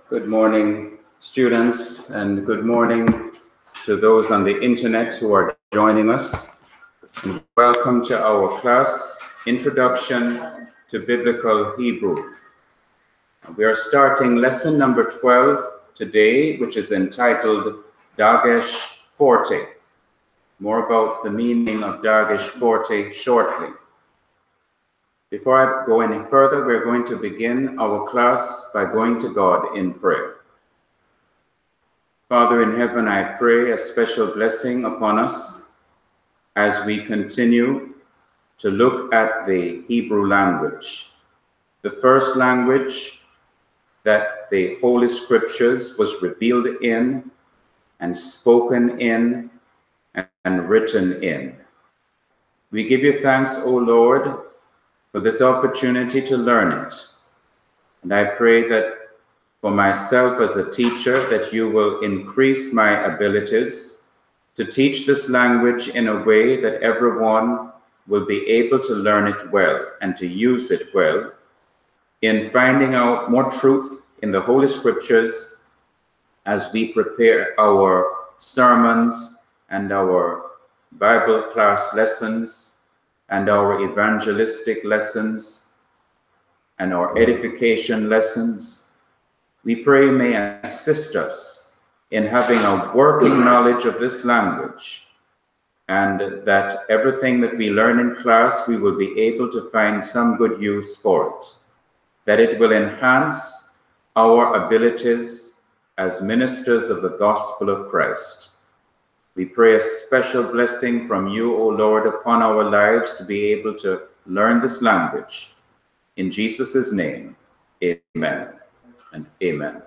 Good morning, students, and good morning to those on the internet who are joining us. And welcome to our class, Introduction to Biblical Hebrew. We are starting lesson number 12 today, which is entitled Daghesh Forte. More about the meaning of Daghesh Forte shortly. Before I go any further, we're going to begin our class by going to God in prayer. Father in heaven, I pray a special blessing upon us as we continue to look at the Hebrew language, the first language that the Holy Scriptures was revealed in and spoken in and written in. We give you thanks, O Lord, for this opportunity to learn it. And I pray that for myself as a teacher, that you will increase my abilities to teach this language in a way that everyone will be able to learn it well and to use it well in finding out more truth in the Holy Scriptures as we prepare our sermons and our Bible class lessons and our evangelistic lessons and our edification lessons. We pray may assist us in having a working knowledge of this language, and that everything that we learn in class, we will be able to find some good use for it, that it will enhance our abilities as ministers of the gospel of Christ. We pray a special blessing from you, O Lord, upon our lives to be able to learn this language. In Jesus' name, amen and amen.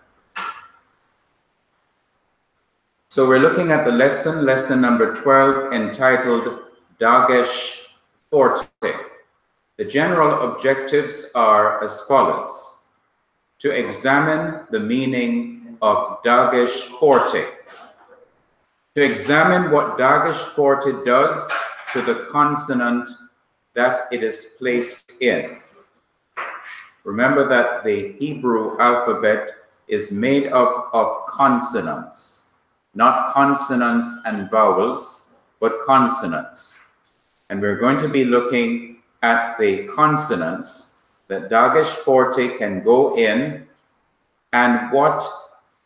So we're looking at the lesson number 12, entitled Daghesh Forte. The general objectives are as follows: to examine the meaning of Daghesh Forte, to examine what Daghesh Forte does to the consonant that it is placed in. Remember that the Hebrew alphabet is made up of consonants, not consonants and vowels, but consonants. And we're going to be looking at the consonants that Daghesh Forte can go in, and what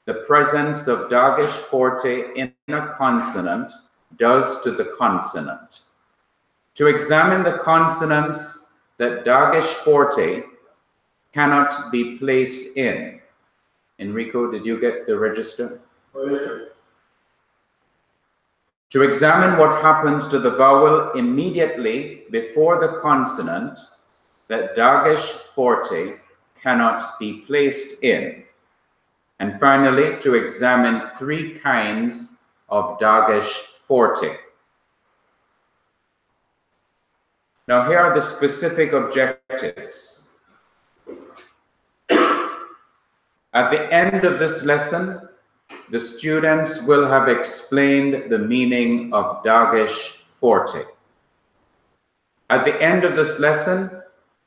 the presence of Daghesh Forte in a consonant does to the consonant. To examine the consonants that Daghesh Forte cannot be placed in. Enrico, did you get the register? Oh, yes, sir. To examine what happens to the vowel immediately before the consonant that Daghesh Forte cannot be placed in. And finally, to examine three kinds of Daghesh Forte. Now, here are the specific objectives. At the end of this lesson, the students will have explained the meaning of Daghesh Forte. At the end of this lesson,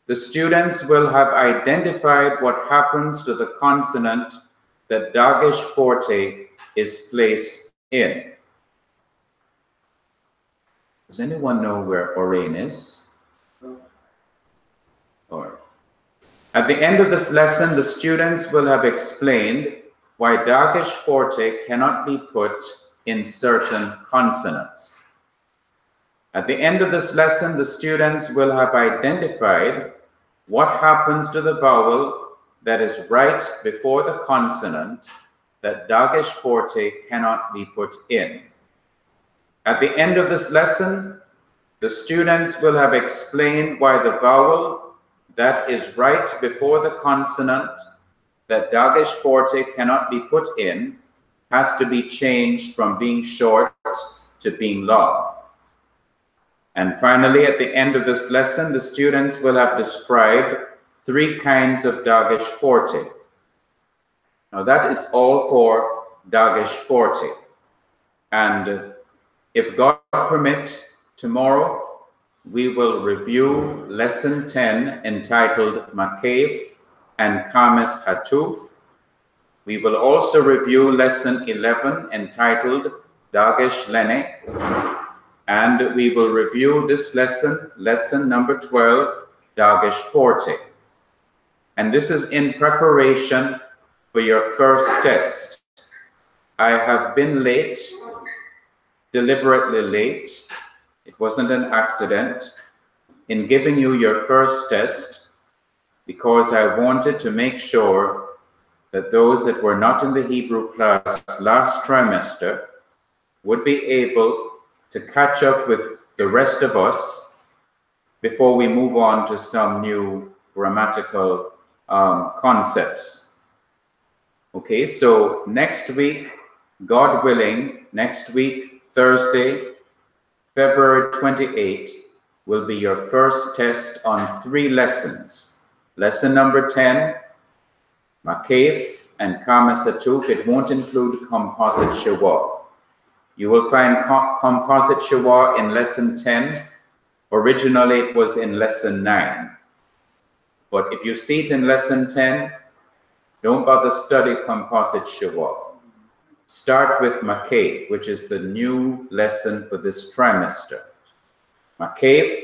the students will have identified what happens to the consonant that Daghesh Forte is placed in. Does anyone know where Orain is? All right. At the end of this lesson, the students will have explained why Daghesh Forte cannot be put in certain consonants. At the end of this lesson, the students will have identified what happens to the vowel that is right before the consonant that Daghesh Forte cannot be put in. At the end of this lesson, the students will have explained why the vowel that is right before the consonant that Daghesh Forte cannot be put in has to be changed from being short to being long. And finally, at the end of this lesson, the students will have described three kinds of Daghesh Forte. Now that is all for Daghesh Forte. And if God permit, tomorrow we will review lesson 10 entitled Maqqeph and Qames-Hatuph. We will also review lesson 11 entitled Daghesh, Lene, and we will review this lesson, lesson number 12, Daghesh, Forte. And this is in preparation for your first test. I have been late, deliberately late. It wasn't an accident in giving you your first test because I wanted to make sure that those that were not in the Hebrew class last trimester would be able to catch up with the rest of us before we move on to some new grammatical concepts. Okay, so next week, God willing, next week, Thursday, February 28th, will be your first test on 3 lessons. Lesson number 10, Maqqeph and Qames-Hatuph. It won't include composite shawar. You will find composite shawar in lesson 10. Originally, it was in lesson 9. But if you see it in lesson 10, don't bother study composite shawar. Start with Maqqeph, which is the new lesson for this trimester. Maqqeph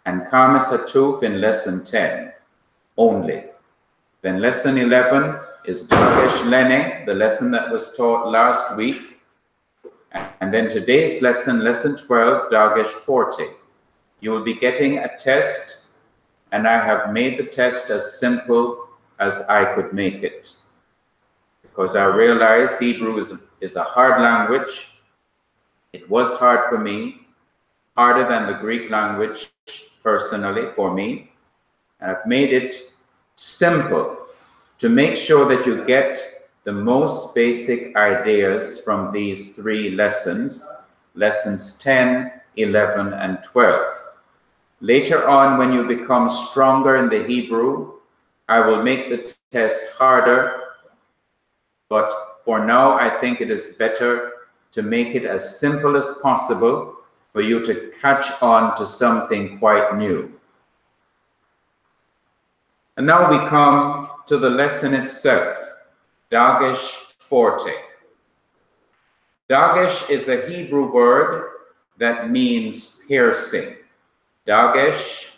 and Qames-Hatuph in lesson 10 only. Then lesson 11 is Daghesh, Lene, the lesson that was taught last week. And then today's lesson, lesson 12, Daghesh, Forte. You will be getting a test, and I have made the test as simple as I could make it, because I realize Hebrew is a hard language. It was hard for me, harder than the Greek language personally for me. And I've made it simple to make sure that you get the most basic ideas from these 3 lessons, lessons 10, 11, and 12. Later on, when you become stronger in the Hebrew, I will make the test harder. But for now, I think it is better to make it as simple as possible for you to catch on to something quite new. And now we come to the lesson itself, Daghesh, Forte. Daghesh is a Hebrew word that means piercing. Daghesh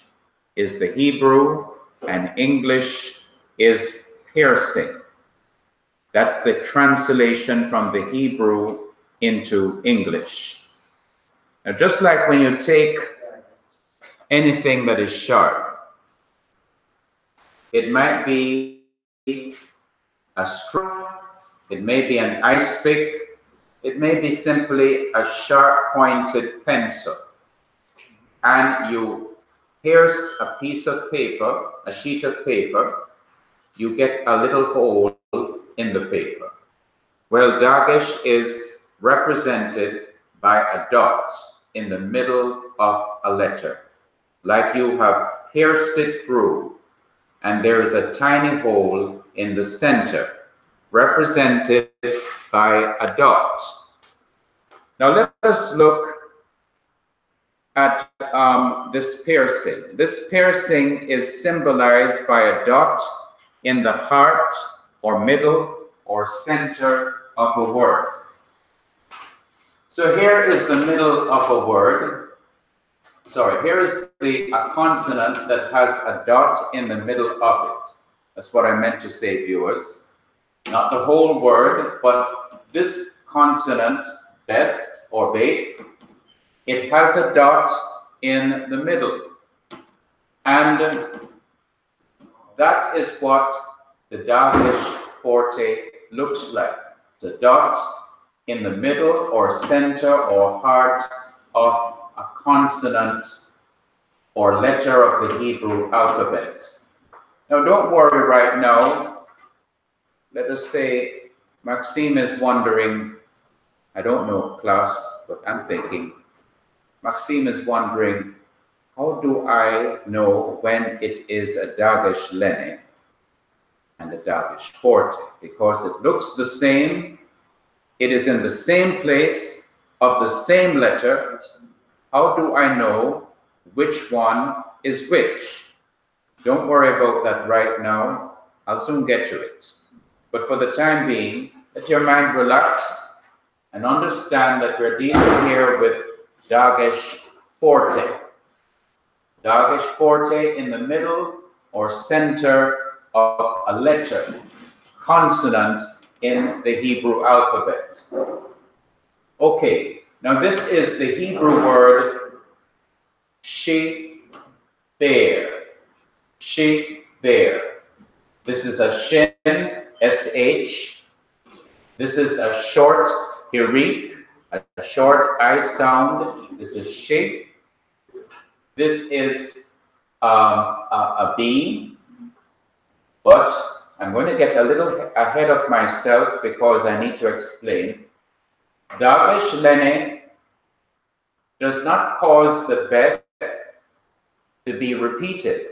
is the Hebrew, and English is piercing. That's the translation from the Hebrew into English. Now, just like when you take anything that is sharp, it might be a straw, it may be an ice pick, it may be simply a sharp-pointed pencil. And you pierce a piece of paper, a sheet of paper, you get a little hole in the paper. Well, Daghesh is represented by a dot in the middle of a letter, like you have pierced it through, and there is a tiny hole in the center, represented by a dot. Now let us look at this piercing. This piercing is symbolized by a dot in the heart or middle or center of a word. So here is the middle of a word. Sorry, here is a consonant that has a dot in the middle of it. That's what I meant to say, viewers. Not the whole word, but this consonant, beth or beth, it has a dot in the middle. And that is what the Daghesh Forte looks like. It's a dot in the middle or center or heart of a consonant or letter of the Hebrew alphabet. Now don't worry right now. Let us say Maxime is wondering, I don't know class, but I'm thinking, Maxime is wondering, how do I know when it is a Daghesh Lene and a Daghesh Forte? Because it looks the same, it is in the same place of the same letter. How do I know which one is which. Don't worry about that right now. I'll soon get to it. But for the time being, let your mind relax and understand that we're dealing here with Daghesh Forte. Daghesh Forte in the middle or center of a letter, consonant in the Hebrew alphabet. Okay, now this is the Hebrew word sheber. Sheber. This is a shin, sh. This is a short hirik, a short I sound. This is she. This is a B. But I'm going to get a little ahead of myself because I need to explain. Daghesh Lene does not cause the beth to be repeated.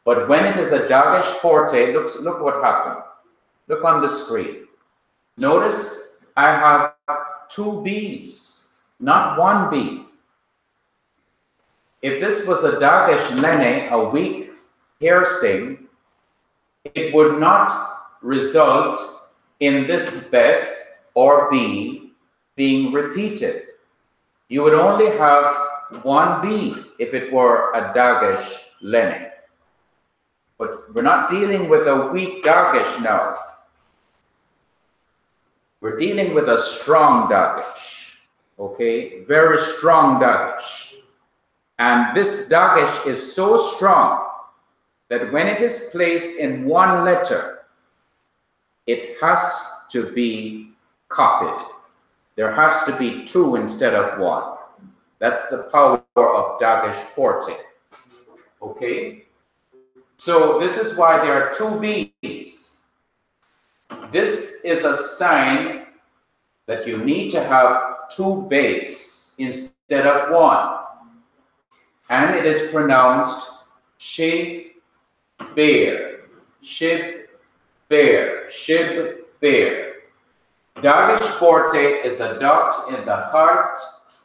But when it is a Daghesh Forte, look what happened. Look on the screen. Notice I have two B's, not one B. If this was a Daghesh Lene, a weak piercing, it would not result in this beth or B being repeated. You would only have one B if it were a Daghesh Lene. But we're not dealing with a weak Daghesh now. We're dealing with a strong Daghesh. Okay? Very strong Daghesh. And this Daghesh is so strong that when it is placed in one letter, it has to be copied. There has to be two instead of one. That's the power of Daghesh Forte. Okay? So this is why there are two B's. This is a sign that you need to have two bays instead of one. And it is pronounced sheber, sheber, sheber. Daghesh Forte is a dot in the heart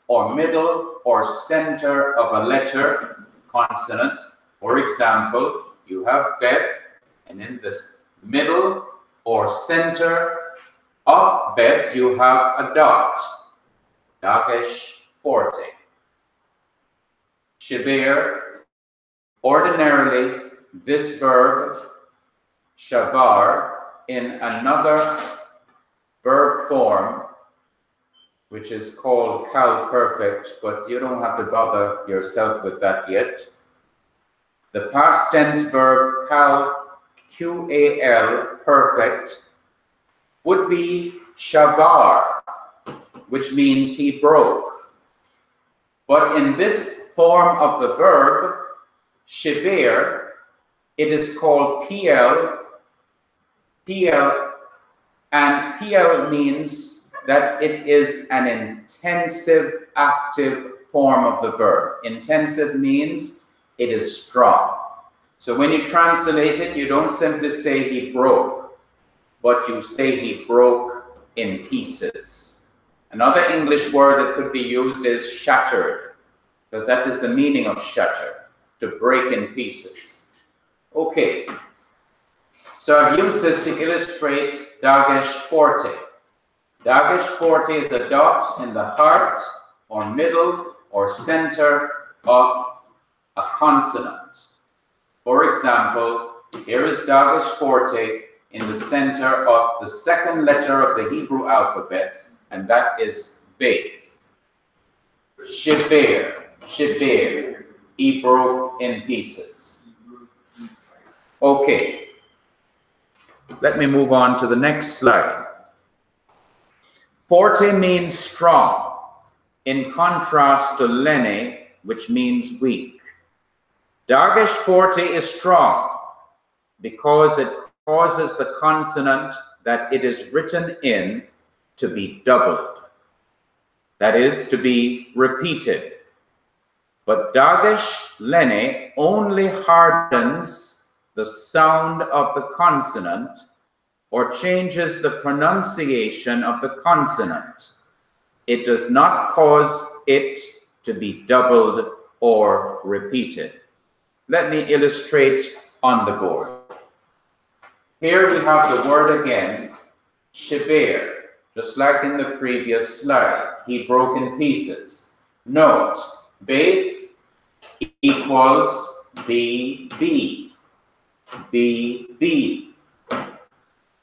or middle or center of a letter, consonant. For example, you have beth, and in this middle or center of beth, you have a dot. Daghesh Forte. Sheber, ordinarily, this verb, shavar, in another verb form, which is called Cal perfect, but you don't have to bother yourself with that yet. The past tense verb Cal, Q-A-L, perfect, would be shavar, which means he broke. But in this form of the verb, sheber, it is called PL, and PL means that it is an intensive, active form of the verb. Intensive means it is strong. So when you translate it, you don't simply say he broke, but you say he broke in pieces. Another English word that could be used is shattered, because that is the meaning of shatter, to break in pieces. Okay, so I've used this to illustrate Daghesh Forte. Daghesh Forte is a dot in the heart or middle or center of a consonant. For example, here is Daghesh Forte in the center of the second letter of the Hebrew alphabet, and that is Beth. Sheber, sheber, he broke in pieces. Okay, let me move on to the next slide. Forte means strong, in contrast to Lene, which means weak. Daghesh Forte is strong because it causes the consonant that it is written in to be doubled. That is, to be repeated. But Daghesh Lene only hardens the sound of the consonant or changes the pronunciation of the consonant. It does not cause it to be doubled or repeated. Let me illustrate on the board. Here we have the word again, sheber, just like in the previous slide. He broke in pieces. Note, Beth equals BB. BB.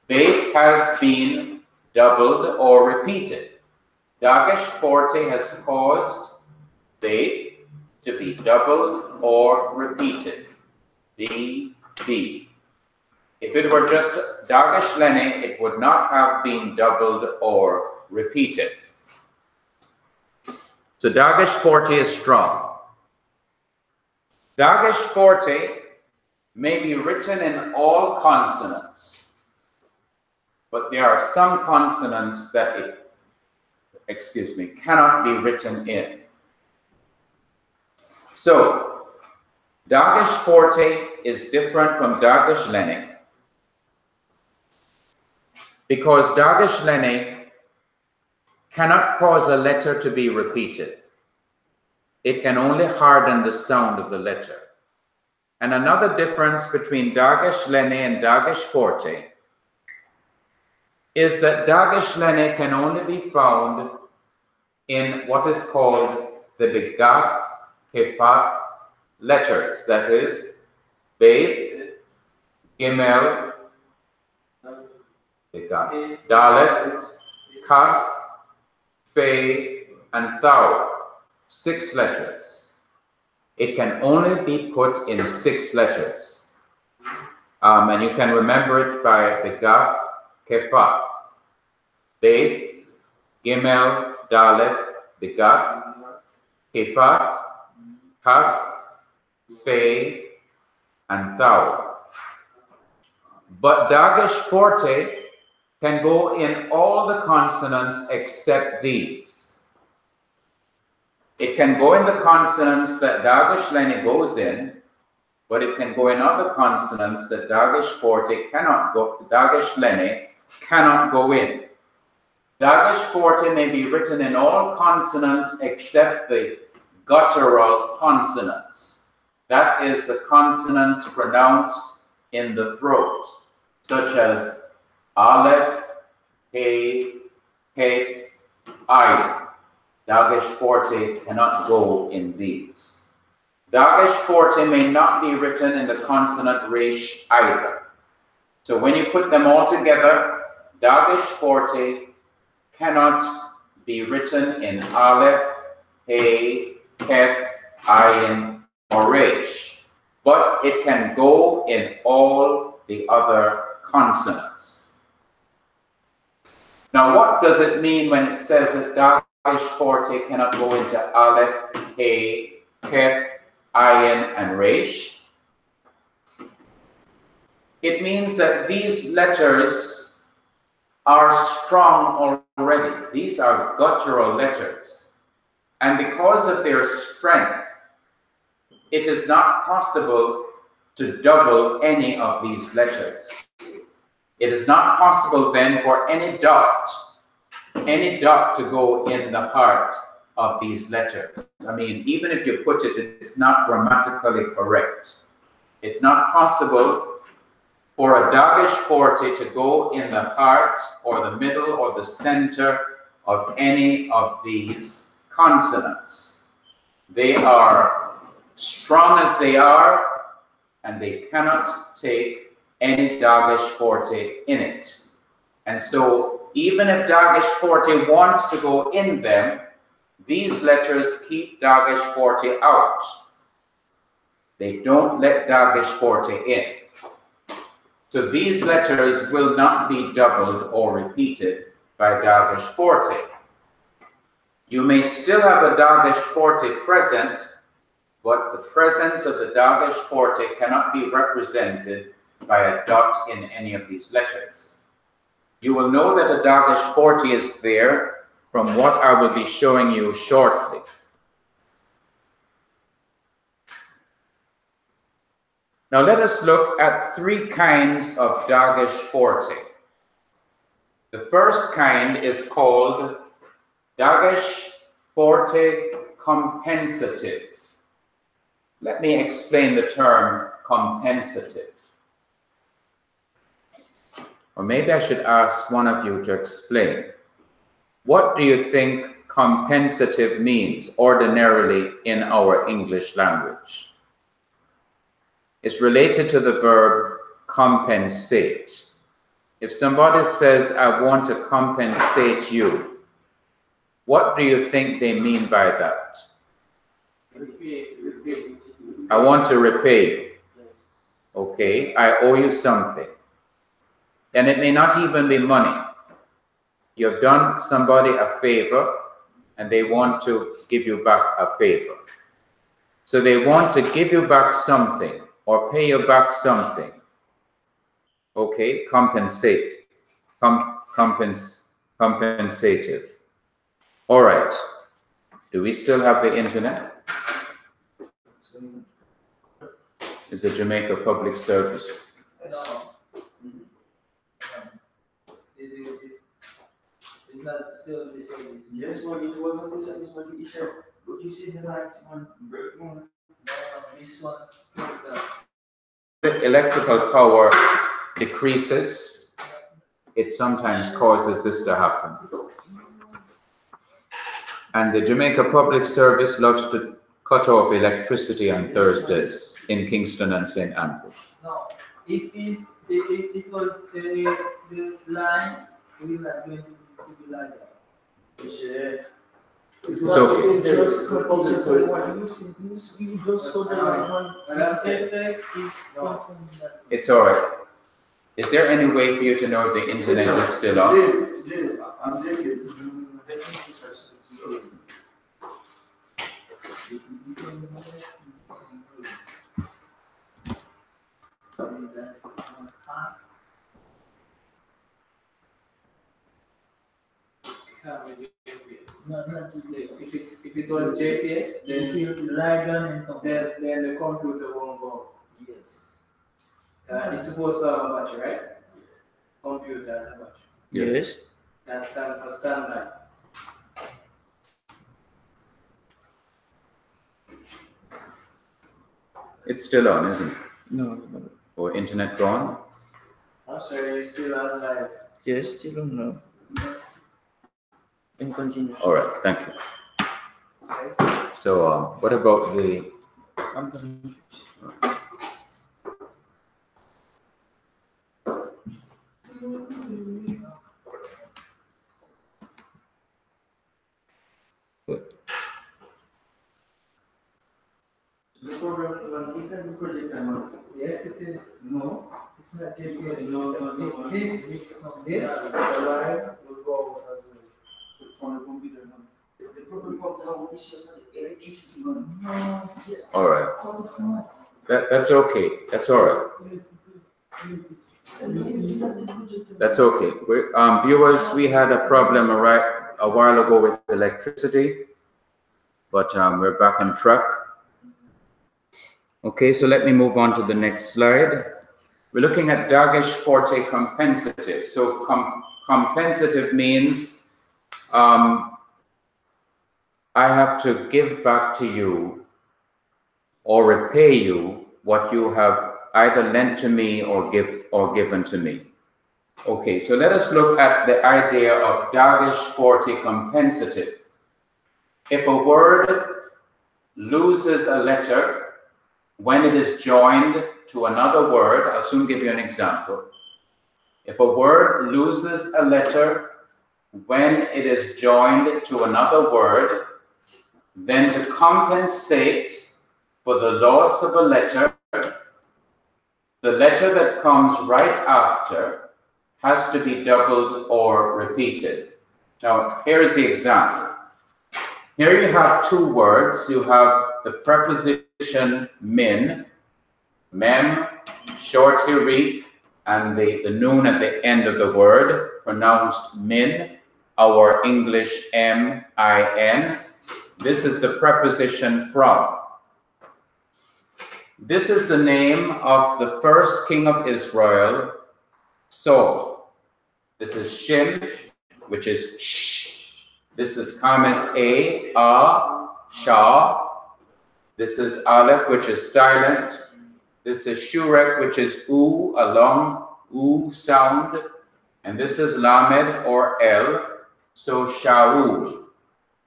Beth has been doubled or repeated. Daghesh Forte has caused Beth to be doubled or repeated. BB. If it were just Daghesh Lene, it would not have been doubled or repeated. So Daghesh Forte is strong. Daghesh Forte may be written in all consonants, but there are some consonants that it, cannot be written in. So Daghesh Forte is different from Daghesh Lene because Daghesh Lene cannot cause a letter to be repeated. It can only harden the sound of the letter. And another difference between Daghesh Lene and Daghesh Forte is that Daghesh Lene can only be found in what is called the Begat Kefat letters, that is, Beth, Gimel, Begat, Dalet, Kaf, Fe, and Tau, 6 letters. It can only be put in 6 letters. And you can remember it by Begat Kefat. Beth, Gimel, Dalet, Begat, Kefat, Kaf, Fe, and Tau. But Daghesh Forte can go in all the consonants except these. It can go in the consonants that Daghesh Lene goes in, but it can go in other consonants that Daghesh Forte cannot go, Daghesh Lene cannot go in. Daghesh Forte may be written in all consonants except the guttural consonants. That is the consonants pronounced in the throat, such as Aleph, He, Kef, Ayin. Daghesh Forte cannot go in these. Daghesh Forte may not be written in the consonant Resh either. So when you put them all together, Daghesh Forte cannot be written in Aleph, He, Kef, Ayin, or Resh, but it can go in all the other consonants. Now, what does it mean when it says that Daghesh Forte cannot go into Aleph, He, Kef, Ayin, and Resh? It means that these letters are strong already. These are guttural letters. And because of their strength, it is not possible to double any of these letters. It is not possible then for any dot to go in the heart of these letters. I mean, even if you put it, it's not grammatically correct. It's not possible for a Daghesh Forte to go in the heart or the middle or the center of any of these consonants. They are strong as they are, and they cannot take any Daghesh Forte in it. And so even if Daghesh Forte wants to go in them, these letters keep Daghesh Forte out. They don't let Daghesh Forte in. So these letters will not be doubled or repeated by Daghesh Forte. You may still have a Daghesh Forte present, but the presence of the Daghesh Forte cannot be represented by a dot in any of these letters. You will know that a Daghesh Forte is there from what I will be showing you shortly. Now let us look at 3 kinds of Daghesh Forte. The first kind is called Daghesh Forte compensative. Let me explain the term compensative. Or maybe I should ask one of you to explain. What do you think compensative means ordinarily in our English language? It's related to the verb compensate. If somebody says, I want to compensate you, what do you think they mean by that? Repay. I want to repay you. Okay, I owe you something. And it may not even be money. You have done somebody a favor and they want to give you back a favor. So they want to give you back something or pay you back something. Okay, compensate. Compensative. All right. Do we still have the internet? Is the Jamaica Public Service? No. It's not still the service. Yes, well, it wasn't the service, but you said, but you see the lights on break one. No, this one. The electrical power decreases. It sometimes causes this to happen. And the Jamaica Public Service loves to cut off electricity on Thursdays in Kingston and St. Andrew. No, if it was the line, we were not going to be like that. Yeah. It's okay. Just compulsory. You just saw the light on. Effect is confirmed that. It's all right. Is there any way for you to know if the internet is still on? Yes, I'm taking No, not today. If it was JPS, then then the computer won't go. Yes. It's supposed to have a battery, right? Computer has a battery. Yes. That stands for standby. It's still on, isn't it? No. Or internet gone? I'm sorry, it's still on live. Yes, still on now. And continue. All right, thank you. Yes. So, what about the... I'm done. Good. The program is that the project I'm on? Yes, it is. No. It's not JPS. No. This live will go as a from the computer. The problem comes out is just the electricity. No. Yes. All right. That's okay. That's all right. That's okay. Viewers, we had a problem a while ago with electricity, but we're back on track. Okay, so let me move on to the next slide. We're looking at Daghesh, Forte, compensative. So compensative means I have to give back to you or repay you what you have either lent to me or given to me. Okay, so let us look at the idea of Daghesh, Forte, compensative. If a word loses a letter when it is joined to another word, I'll soon give you an example. If a word loses a letter when it is joined to another word, then to compensate for the loss of a letter, the letter that comes right after has to be doubled or repeated. Now, here's the example. Here you have two words. You have the preposition min, mem, short hirik, and the noon at the end of the word, pronounced min, our English M-I-N. This is the preposition from. This is the name of the first king of Israel, Saul. This is Shin, which is sh. This is Qames-A, Shah. This is Aleph, which is silent. This is Shurek, which is oo, a long oo sound. And this is Lamed or El, so Shaul.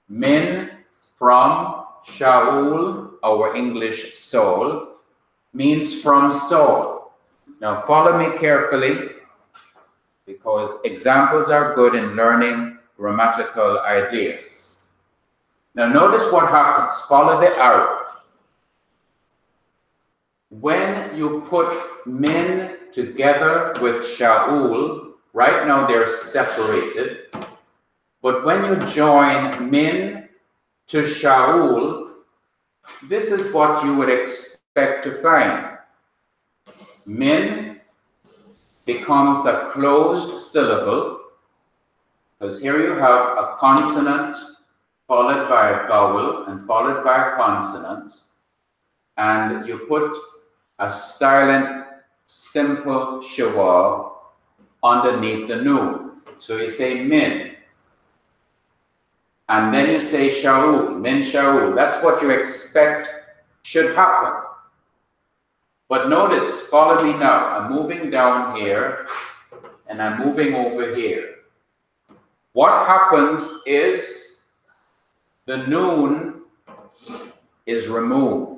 Min from Shaul, our English Saul, means from Saul. Now follow me carefully, because examples are good in learning grammatical ideas. Now notice what happens. Follow the arrow. When you put Min together with Shaul, right now they're separated. But when you join Min to Shaul, this is what you would expect to find. Min becomes a closed syllable, because here you have a consonant followed by a vowel and followed by a consonant, and you put a silent, simple shawal underneath the noon. So you say min. And then you say Shaul, Min Shaul. That's what you expect should happen. But notice, follow me now. I'm moving down here and I'm moving over here. What happens is the noon is removed.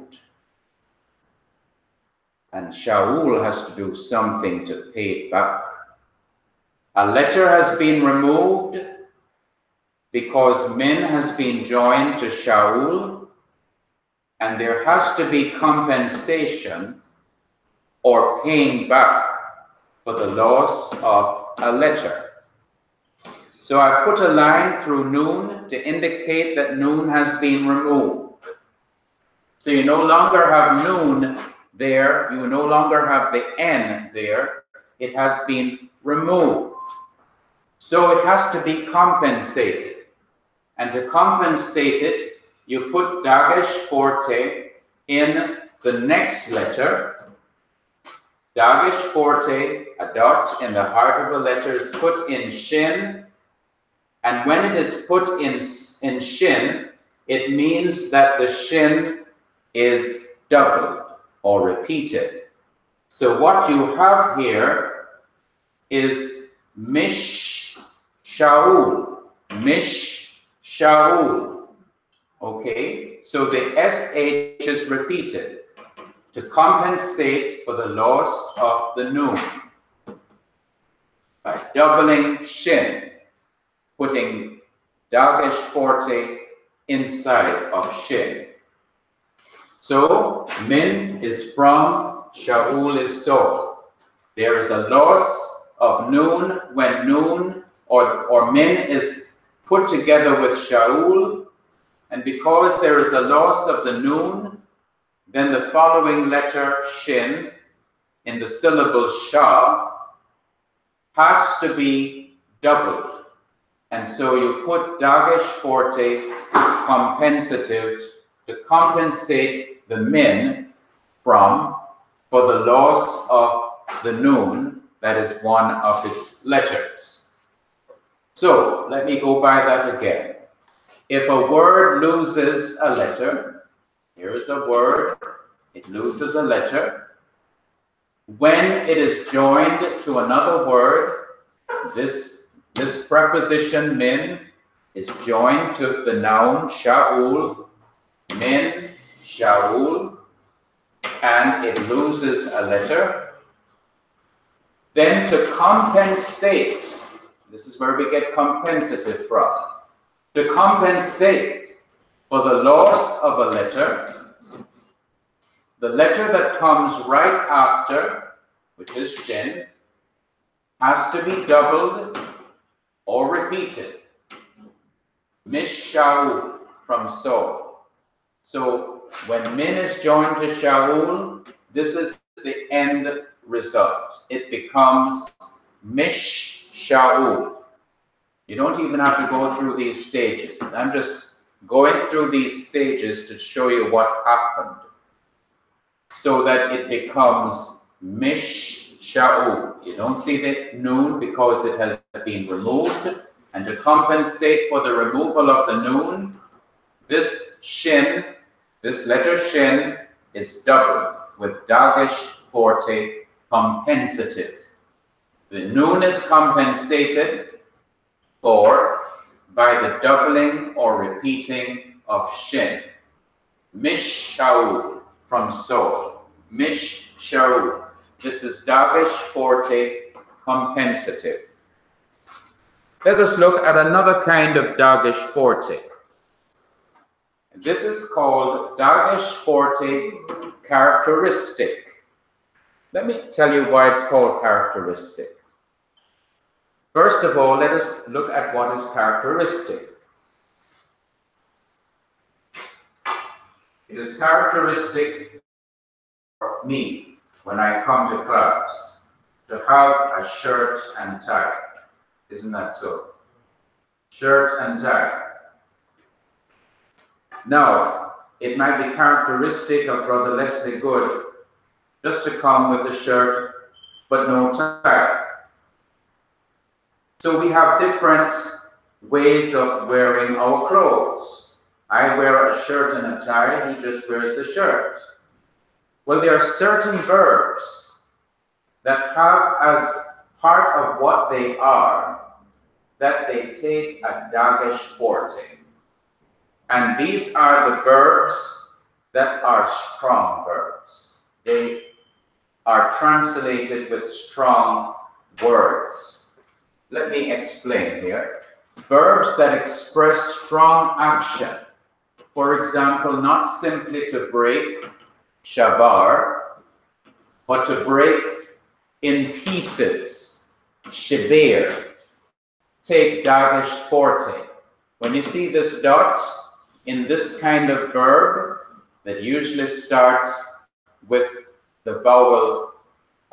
And Shaul has to do something to pay it back. A letter has been removed because Min has been joined to Shaul, and there has to be compensation or paying back for the loss of a letter. So I put a line through noon to indicate that noon has been removed. So you no longer have noon there, you no longer have the N there, it has been removed. So it has to be compensated. And to compensate it, you put Daghesh Forte in the next letter. Daghesh Forte, a dot in the heart of a letter, is put in Shin. And when it is put in Shin, it means that the Shin is doubled or repeated. So what you have here is Mish Shaul. Mish Shaul. Okay, so the SH is repeated to compensate for the loss of the noon by doubling Shin, putting Daghesh Forte inside of Shin. So Min is from, Shaul is so. There is a loss of noon when noon or Min is put together with Shaul, and because there is a loss of the noon, then the following letter, Shin, in the syllable Shah, has to be doubled. And so you put Daghesh Forte compensative to compensate the Min for the loss of the noon, that is one of its letters. So let me go by that again. If a word loses a letter, here is a word, it loses a letter. When it is joined to another word, this preposition Min is joined to the noun Shaul, Min, Shaul, and it loses a letter. Then to compensate, this is where we get compensative from. To compensate for the loss of a letter, the letter that comes right after, which is Shin, has to be doubled or repeated. Mish Shaul from Saul. So when Min is joined to Shaul, this is the end result. It becomes Mish Shaul. You don't even have to go through these stages. I'm just going through these stages to show you what happened, so that it becomes Mish Shaul. You don't see the noon because it has been removed. And to compensate for the removal of the noon, this Shin This letter shin is doubled with Daghesh Forte compensative. The noon is compensated for by the doubling or repeating of shin. Mish Shaul from soul. Mish Shaul. This is Daghesh Forte compensative. Let us look at another kind of Daghesh Forte. This is called Daghesh Forte characteristic. Let me tell you why it's called characteristic. First of all, let us look at what is characteristic. It is characteristic for me when I come to class to have a shirt and tie. Isn't that so? Shirt and tie. Now, it might be characteristic of Brother Leslie Good just to come with a shirt but no tie. So we have different ways of wearing our clothes. I wear a shirt and a tie, he just wears the shirt. Well, there are certain verbs that have as part of what they are that they take a Daghesh Forte. And these are the verbs that are strong verbs. They are translated with strong words. Let me explain here. Verbs that express strong action. For example, not simply to break, shavar, but to break in pieces, shibir. Take Daghesh Forte. When you see this dot in this kind of verb that usually starts with the vowel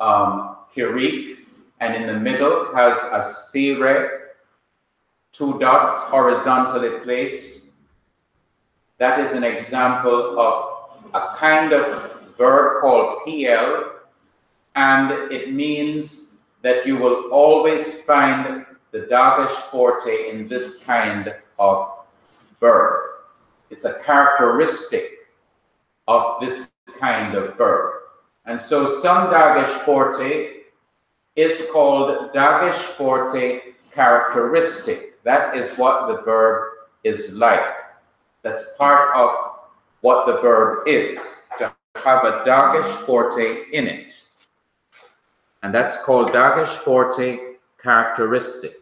kirik, and in the middle has a sire, two dots horizontally placed. That is an example of a kind of verb called PL, and it means that you will always find the Daghesh Forte in this kind of verb. It's a characteristic of this kind of verb. And so some Daghesh Forte is called Daghesh Forte characteristic. That is what the verb is like. That's part of what the verb is, to have a Daghesh Forte in it. And that's called Daghesh Forte characteristic.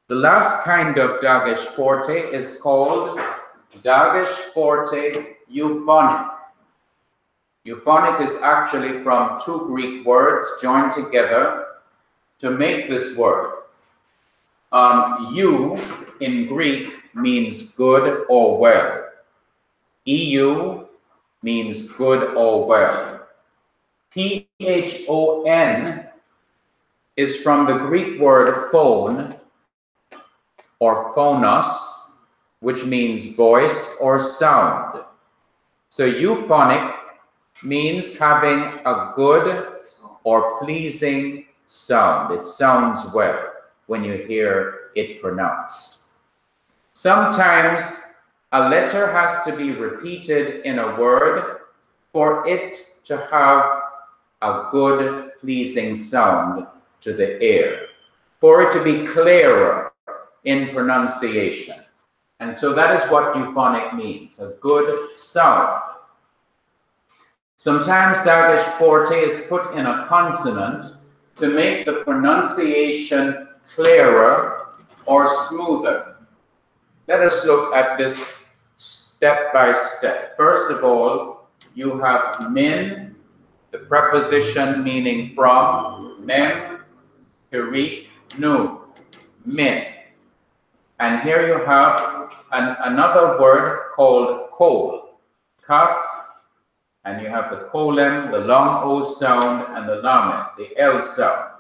The last kind of Daghesh Forte is called Daghesh Forte euphonic. Euphonic is actually from two Greek words joined together to make this word. Eu in Greek means good or well. EU means good or well. PHON is from the Greek word phone or phonos, which means voice or sound. So euphonic means having a good or pleasing sound. It sounds well when you hear it pronounced. Sometimes a letter has to be repeated in a word for it to have a good, pleasing sound to the ear, for it to be clearer in pronunciation. And so that is what euphonic means, a good sound. Sometimes Daghesh Forte is put in a consonant to make the pronunciation clearer or smoother. Let us look at this step by step. First of all, you have min, the preposition meaning from, mem, hirik, nu, min. And here you have another word called kol, kaf, and you have the kolem, the long O sound, and the lamed, the L sound.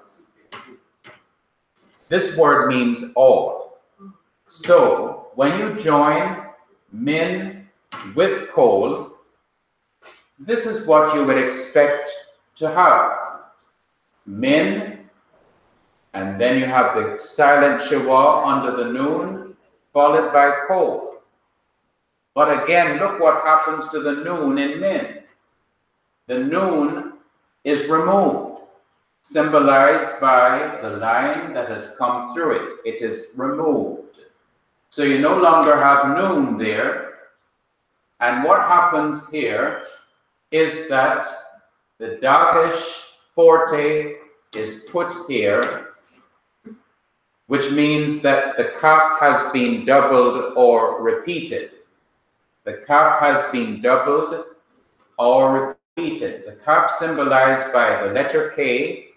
This word means all. So when you join min with kol, this is what you would expect to have. Min, and then you have the silent shawa under the noon, followed by kol. But again, look what happens to the noon in min. The noon is removed, symbolized by the line that has come through it. It is removed. So you no longer have noon there. And what happens here is that the Daghesh Forte is put here, which means that the kaf has been doubled or repeated. The kaf has been doubled or repeated. The kaf symbolized by the letter K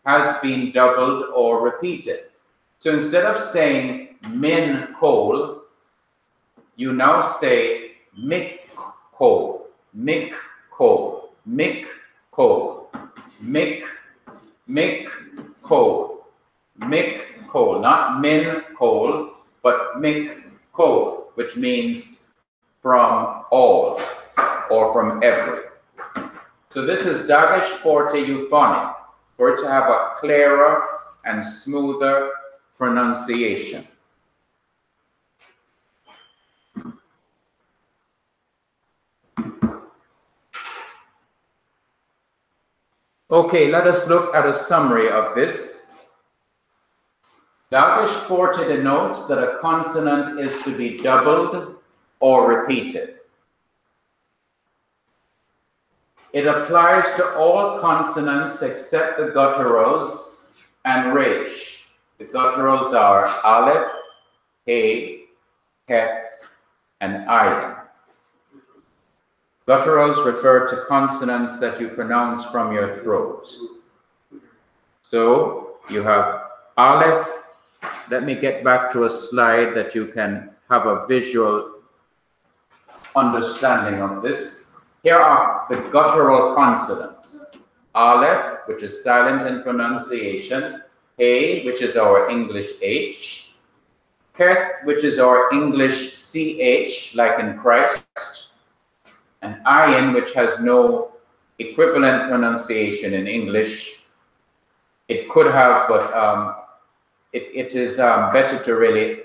has been doubled or repeated. So instead of saying min kol, you now say mik kol, mik kol, mik kol, mik kol, mik kol, not min kol, but mik kol, which means from all or from every. So this is Daghesh Forte euphonic, for it to have a clearer and smoother pronunciation. Okay, let us look at a summary of this. Daghesh Forte denotes that a consonant is to be doubled or repeated. It applies to all consonants except the gutturals and resh. The gutturals are aleph, he, kef, and ayin. Gutturals refer to consonants that you pronounce from your throat. So you have aleph. Let me get back to a slide that you can have a visual understanding of this. Here are the guttural consonants. Aleph, which is silent in pronunciation. He, which is our English H. Keth, which is our English CH, like in Christ. And ayin, which has no equivalent pronunciation in English. It could have, but it is better to really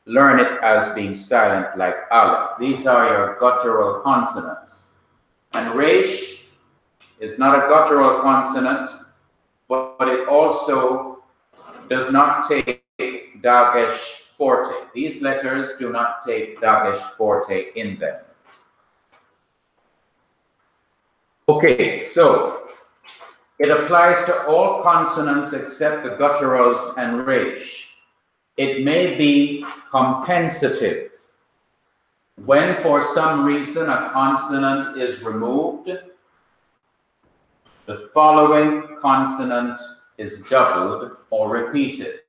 learn it as being silent, like aleph. These are your guttural consonants. And resh is not a guttural consonant, but it also does not take Daghesh Forte. These letters do not take Daghesh Forte in them. Okay, so it applies to all consonants except the gutturals and resh. It may be compensative. When for some reason a consonant is removed, the following consonant is doubled or repeated,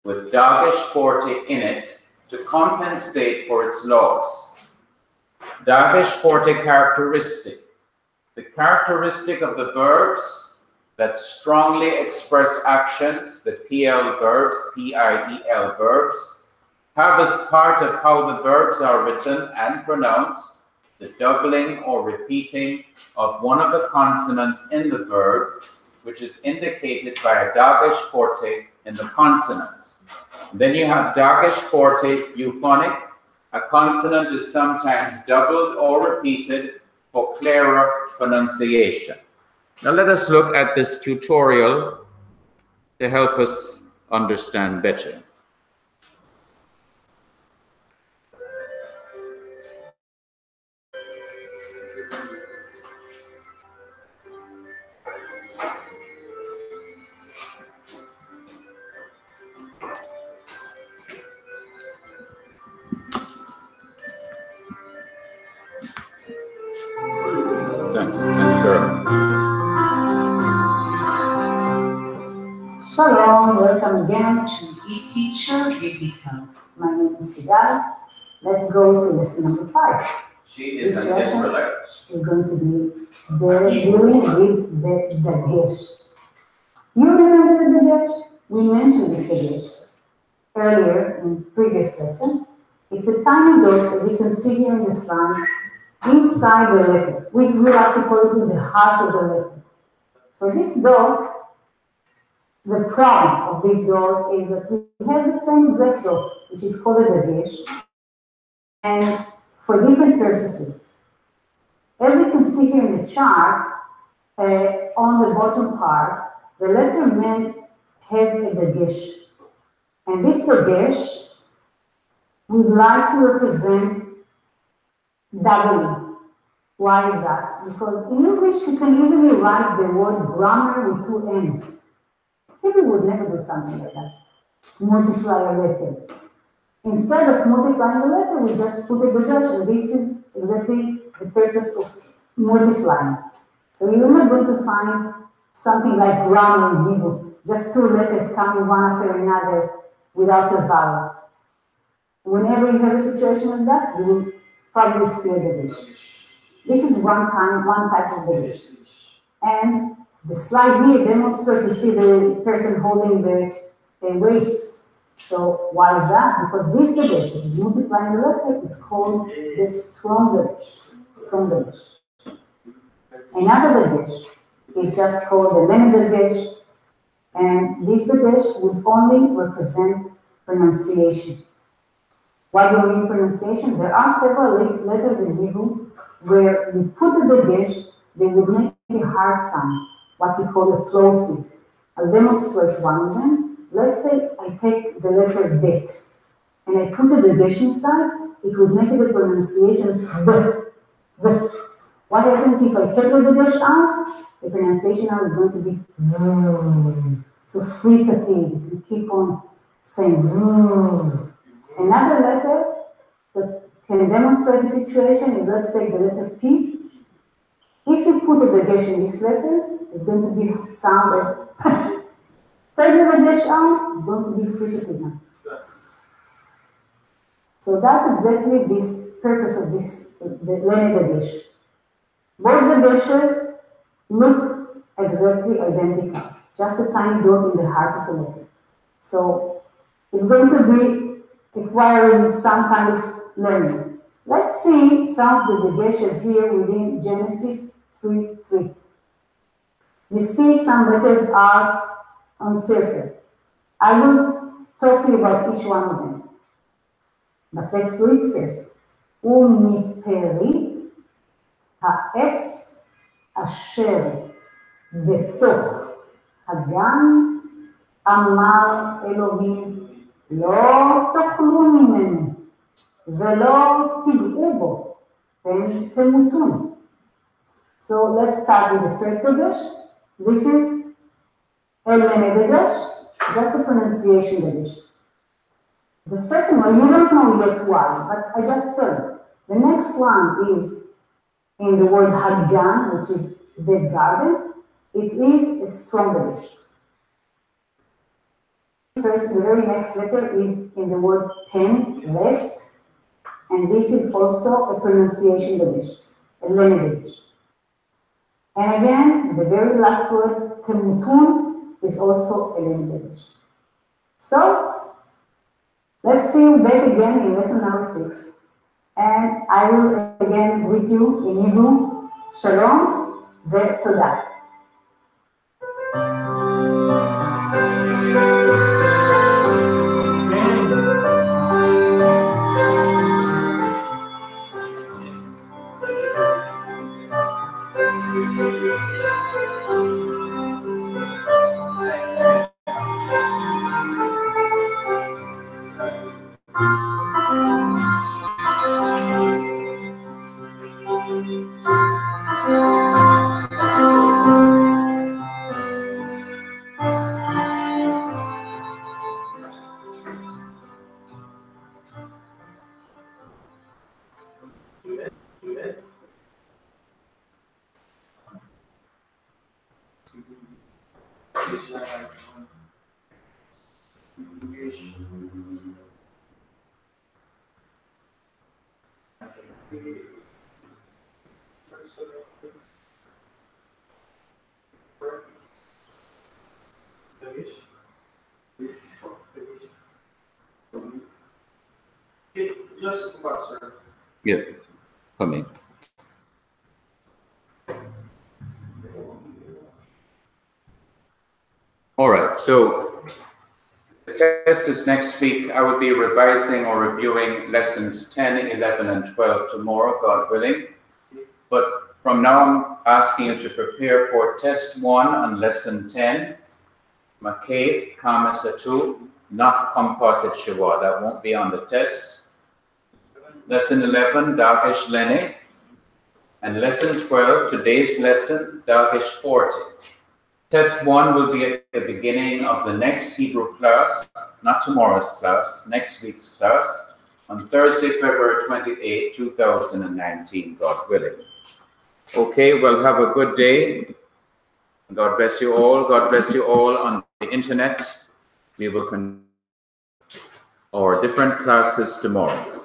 with Daghesh Forte in it to compensate for its loss. Daghesh Forte characteristic. The characteristic of the verbs that strongly express actions, the PL verbs, P-I-E-L verbs, have as part of how the verbs are written and pronounced the doubling or repeating of one of the consonants in the verb, which is indicated by a Daghesh Forte in the consonant. Then you have Daghesh Forte euphonic. A consonant is sometimes doubled or repeated for clearer pronunciation. Now let us look at this tutorial to help us understand better. Shalom, welcome again to Be Teacher, Be Become. My name is Sigal. Let's go to lesson number 5. She is an Israelite. Is going to be dealing with the Daghesh. You remember the Daghesh? We mentioned this Daghesh earlier in previous lessons. It's a tiny dot, as you can see here in the slide, inside the letter. We will have to call it in the heart of the letter. So this dot, the problem of this dot is that we have the same exact dot, which is called a Daghesh. And for different purposes. As you can see here in the chart, on the bottom part, the letter Mem has a Daghesh. And this Daghesh would like to represent W. Why is that? Because in English, you can easily write the word grammar with two M's. People would never do something like that. Multiply a letter. Instead of multiplying the letter, we just put a Daghesh, and this is exactly the purpose of multiplying. So you're not going to find something like grammar in Hebrew, just two letters coming one after another without a vowel. Whenever you have a situation like that, you will probably see a Daghesh. This is one type of Daghesh. And the slide here demonstrates, you see the person holding the weights. So why is that? Because this Daghesh that is multiplying the letter is called the strong Daghesh. Strong Daghesh. Another Daghesh is just called the Lene Daghesh, and this Daghesh would only represent pronunciation. Why do I mean pronunciation? There are several letters in Hebrew where you put the Daghesh, they would make a hard sound, what we call a plosive. I'll demonstrate one of them. Let's say I take the letter Bet, and I put a Daghesh inside, it would make the pronunciation B. What happens if I take the Daghesh out? The pronunciation now is going to be V. So fricative, you keep on saying V. Another letter that can demonstrate the situation is, let's take the letter P. If you put a Daghesh in this letter, it's going to be sound as take the Daghesh out, it's going to be fricative now. So that's exactly this purpose of this, the Lene Daghesh. Both Dagheshes look exactly identical, just a tiny dot in the heart of the letter. So it's going to be requiring some kind of learning. Let's see some of the Dagheshes here within Genesis 3:3. You see some letters are uncertain. I will talk to you about each one of them. But let's do it first. ומפרי העץ אשר בתוך הגן אמר אלוהים לא תאכלו ממנו ולא תיגעו בו פן תמותון. So let's start with the first Daghesh. This is Lene Daghesh, just a pronunciation Daghesh. The second one, you don't know yet why, but I just tell you. The next one is in the word Hagan, which is the garden. It is a strong Daghesh. First, the very next letter is in the word pen, rest, and this is also a pronunciation Daghesh, a Lene Daghesh. And again, the very last word, temutun, is also a Lene Daghesh. So, let's see you back again in lesson number 6. And I will again greet you in Hebrew. Shalom ve'todah. Just come back, sir. Yeah, coming. All right, so test is next week. I will be revising or reviewing lessons 10, 11, and 12 tomorrow, God willing. But from now, I'm asking you to prepare for test 1 on lesson 10, Maqqeph, Qames-Hatuph, not composite Shiwa. That won't be on the test. Lesson 11, Daghesh, Lene. And lesson 12, today's lesson, Daghesh, Forte. Test 1 will be at the beginning of the next Hebrew class, not tomorrow's class, next week's class, on Thursday, February 28, 2019, God willing. Okay, well, have a good day. God bless you all. God bless you all on the internet. We will continue our different classes tomorrow.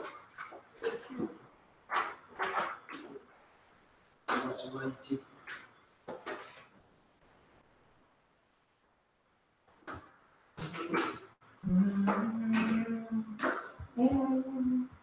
Yeah.